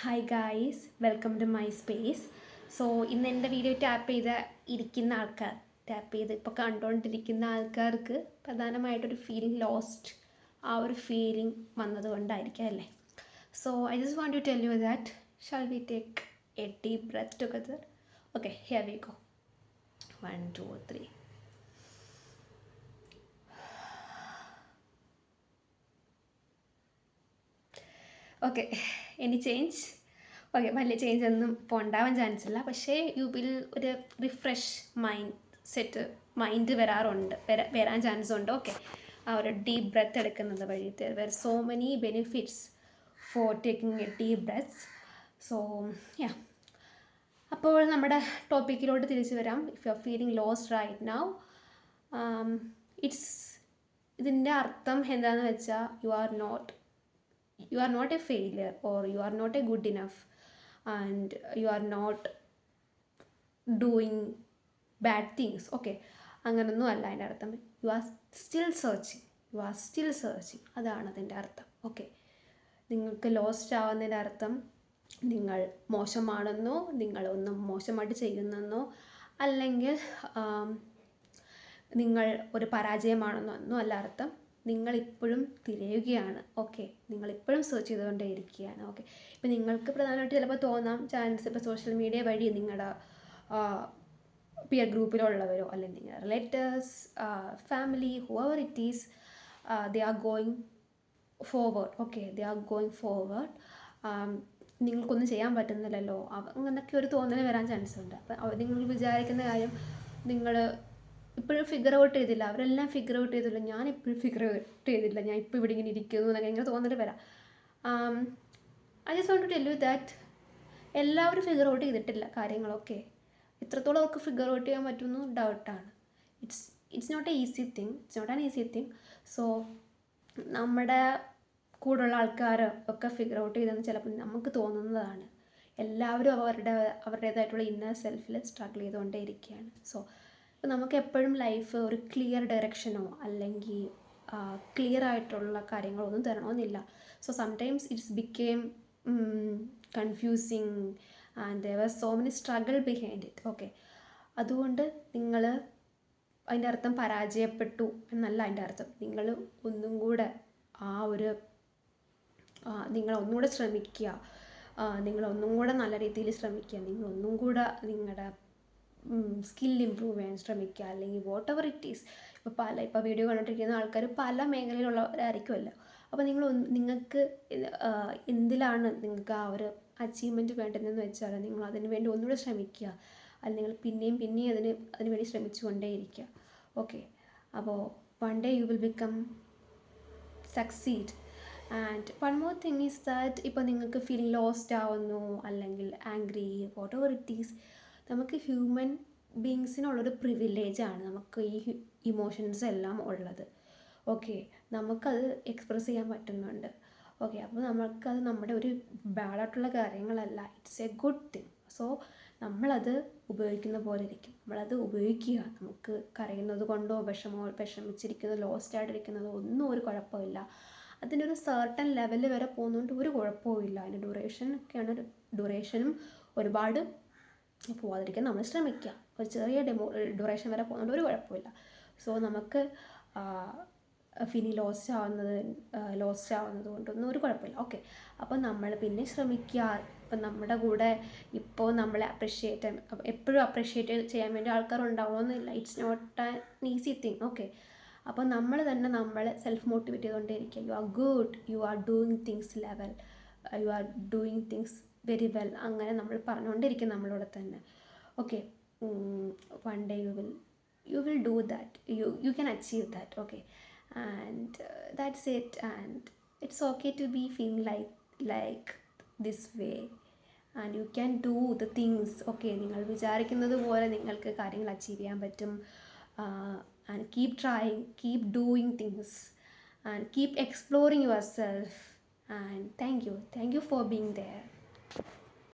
Hi guys, welcome to my space. So ഇന്ന് എൻ്റെ video tap ചെയ്ത് ഇപ്പോൾ കണ്ടുകൊണ്ടിരിക്കുന്ന ആൾക്കാർക്ക് പ്രധാനമായിട്ടൊരു ഫീലിംഗ് ലോസ്റ്റ്, ആ ഒരു ഫീലിംഗ് വന്നതുകൊണ്ടായിരിക്കാം അല്ലേ. So I just want to tell you that shall we take a deep breath together. Okay, here we go. 1 2 3. Okay, any change? Okay, വലിയ ചേഞ്ച് ഒന്നും ഇപ്പോൾ ഉണ്ടാവാൻ ചാൻസ് ഇല്ല. പക്ഷേ യു വിൽ ഒരു റിഫ്രഷ് മൈൻഡ് വരാൻ ചാൻസ് ഉണ്ട്. ഓക്കെ, ആ ഒരു ഡീപ്പ് ബ്രെത്ത് എടുക്കുന്നത് വഴി there so many benefits for taking a deep breaths. So yeah, അപ്പോൾ നമ്മുടെ ടോപ്പിക്കിലോട്ട് തിരിച്ചു വരാം. If you are feeling lost right now, ഇതിൻ്റെ അർത്ഥം എന്താണെന്ന് വെച്ചാൽ you are not a failure, or you are not a good enough, and you are not doing bad things. Okay, അങ്ങനൊന്നും അല്ല അതിൻ്റെ അർത്ഥം. യു ആർ സ്റ്റിൽ സെർച്ചിങ്, അതാണ് അതിൻ്റെ അർത്ഥം. ഓക്കെ, നിങ്ങൾക്ക് ലോസ്റ്റ് ആവുന്നതിൻ്റെ അർത്ഥം നിങ്ങൾ മോശമാണെന്നോ, നിങ്ങളൊന്നും മോശമായിട്ട് ചെയ്യുന്നെന്നോ, അല്ലെങ്കിൽ നിങ്ങൾ ഒരു പരാജയമാണെന്നോ ഒന്നും അല്ല അർത്ഥം. നിങ്ങളിപ്പോഴും തിരയുകയാണ്. ഓക്കെ, നിങ്ങളിപ്പോഴും സെർച്ച് ചെയ്തുകൊണ്ടേ ഇരിക്കുകയാണ്. ഓക്കെ, ഇപ്പം നിങ്ങൾക്ക് പ്രധാനമായിട്ട് ചിലപ്പോൾ തോന്നാം ചാൻസ്, ഇപ്പോൾ സോഷ്യൽ മീഡിയ വഴി നിങ്ങളുടെ പിയർ ഗ്രൂപ്പിലുള്ളവരോ അല്ലെങ്കിൽ നിങ്ങളുടെ relatives, family, Hoover it is, they are going forward. Okay, they are going forward. നിങ്ങൾക്കൊന്നും ചെയ്യാൻ പറ്റുന്നില്ലല്ലോ, അങ്ങനെയൊക്കെ ഒരു തോന്നൽ വരാൻ ചാൻസ് ഉണ്ട്. അപ്പം നിങ്ങൾ വിചാരിക്കുന്ന കാര്യം നിങ്ങൾ ഇപ്പോഴും ഫിഗർ ഔട്ട് ചെയ്തില്ല, അവരെല്ലാം ഫിഗർ ഔട്ട് ചെയ്തില്ല, ഞാൻ ഇപ്പോഴും ഫിഗർ ഔട്ട് ചെയ്തില്ല, ഞാൻ ഇപ്പോൾ ഇവിടെ ഇങ്ങനെ ഇരിക്കുന്നു എന്നൊക്കെ ഇങ്ങനെ തോന്നൽ വരാം. I just want to tell you that എല്ലാവരും ഫിഗർ ഔട്ട് ചെയ്തിട്ടില്ല കാര്യങ്ങളൊക്കെ. എത്രത്തോളം അവർക്ക് ഫിഗർ ഔട്ട് ചെയ്യാൻ പറ്റുമെന്ന് ഡൗട്ടാണ്. It's not an easy thing. So നമ്മുടെ കൂടുള്ള ആൾക്കാർ ഒക്കെ ഫിഗർ ഔട്ട് ചെയ്തെന്ന് ചിലപ്പോൾ നമുക്ക് തോന്നുന്നതാണ്. എല്ലാവരും അവരുടേതായിട്ടുള്ള ഇന്നർ സെൽഫിൽ സ്ട്രഗിൾ ചെയ്തുകൊണ്ടേ ഇരിക്കുകയാണ്. സോ അപ്പോൾ നമുക്ക് എപ്പോഴും ലൈഫ് ഒരു ക്ലിയർ ഡയറക്ഷനോ അല്ലെങ്കിൽ ക്ലിയർ ആയിട്ടുള്ള കാര്യങ്ങളൊന്നും തരണമെന്നില്ല. So sometimes it's became confusing and there was so many struggle behind it. Okay, അതുകൊണ്ട് നിങ്ങൾ അതിൻ്റെ അർത്ഥം പരാജയപ്പെട്ടു എന്നല്ല അതിൻ്റെ അർത്ഥം. നിങ്ങൾ ഒന്നും കൂടെ നിങ്ങളൊന്നുകൂടെ ശ്രമിക്കുക, നിങ്ങളൊന്നും കൂടെ നല്ല രീതിയിൽ ശ്രമിക്കുക, നിങ്ങളൊന്നും കൂടെ നിങ്ങളുടെ സ്കിൽ ഇമ്പ്രൂവ് ചെയ്യാൻ ശ്രമിക്കുക, അല്ലെങ്കിൽ വാട്ട് എവർ ഇറ്റ് ഈസ്. ഇപ്പോൾ വീഡിയോ കണ്ടിട്ടിരിക്കുന്ന ആൾക്കാർ പല മേഖലയിലുള്ളവരായിരിക്കുമല്ലോ. അപ്പോൾ നിങ്ങൾക്ക് എന്തിലാണ് നിങ്ങൾക്ക് ആ ഒരു അച്ചീവ്മെൻറ്റ് വേണ്ടതെന്ന് വെച്ചാൽ നിങ്ങൾ അതിന് വേണ്ടി ഒന്നുകൂടെ ശ്രമിക്കുക, അല്ലെങ്കിൽ നിങ്ങൾ പിന്നെയും അതിന് വേണ്ടി ശ്രമിച്ചുകൊണ്ടേയിരിക്കുക. ഓക്കെ, അപ്പോൾ one day you will become succeed. And one more thing is that ഇപ്പോൾ നിങ്ങൾക്ക് ഫീൽ ലോസ്റ്റ് ആവുന്നു അല്ലെങ്കിൽ angry, what ever it is, നമുക്ക് ഹ്യൂമൻ ബീങ്സിനുള്ളൊരു പ്രിവിലേജാണ് നമുക്ക് ഈ ഇമോഷൻസ് എല്ലാം ഉള്ളത്. ഓക്കെ, നമുക്കത് എക്സ്പ്രസ് ചെയ്യാൻ പറ്റുന്നുണ്ട്. ഓക്കെ, അപ്പോൾ നമുക്കത് നമ്മുടെ ഒരു ബാഡായിട്ടുള്ള കാര്യങ്ങളല്ല, it's A good thing. So നമ്മളത് ഉപയോഗിക്കുന്ന പോലെ ഇരിക്കും, നമ്മളത് ഉപയോഗിക്കുക. നമുക്ക് കരയുന്നത് കൊണ്ടോ വിഷമിച്ചിരിക്കുന്നതോ ലോസ്റ്റ് ആയിട്ടിരിക്കുന്നതോ ഒന്നും ഒരു കുഴപ്പമില്ല. അതിനൊരു സർട്ടൻ ലെവൽ വരെ പോകുന്നതുകൊണ്ട് ഒരു കുഴപ്പവുമില്ല. അതിൻ്റെ ഡ്യൂറേഷനും ഒരുപാട് പോവാതിരിക്കാൻ നമ്മൾ ശ്രമിക്കുക. ഒരു ചെറിയ ഡ്യൂറേഷൻ വരെ പോകുന്നതുകൊണ്ട് ഒരു കുഴപ്പമില്ല. സോ നമുക്ക് ലോസ്റ്റ് ആവുന്നത് കൊണ്ടൊന്നും ഒരു കുഴപ്പമില്ല. ഓക്കെ, അപ്പോൾ നമ്മൾ പിന്നെ ശ്രമിക്കുക. ഇപ്പം നമ്മുടെ കൂടെ ഇപ്പോൾ നമ്മളെ എപ്പോഴും അപ്രിഷ്യേറ്റ് ചെയ്യാൻ വേണ്ടി ആൾക്കാരുണ്ടാവണമെന്നില്ല. It's not an easy thing. Okay, അപ്പോൾ നമ്മൾ തന്നെ നമ്മളെ സെൽഫ് മോട്ടിവേറ്റ് ചെയ്തുകൊണ്ടേ ഇരിക്കുക. You are good, you are doing things you are doing things very well, അങ്ങനെ നമ്മൾ പറഞ്ഞുകൊണ്ടിരിക്കും നമ്മളോട് തന്നെ. Okay, one day you will do that, you can achieve that. Okay, and that's it. And it's okay to be feeling like this way, and you can do the things. Okay, നിങ്ങൾ വിചാരിക്കുന്നത് പോലെ നിങ്ങൾക്ക് കാര്യങ്ങൾ achieve ചെയ്യാൻ പറ്റും. And keep trying, keep doing things, and keep exploring yourself. And thank you for being there.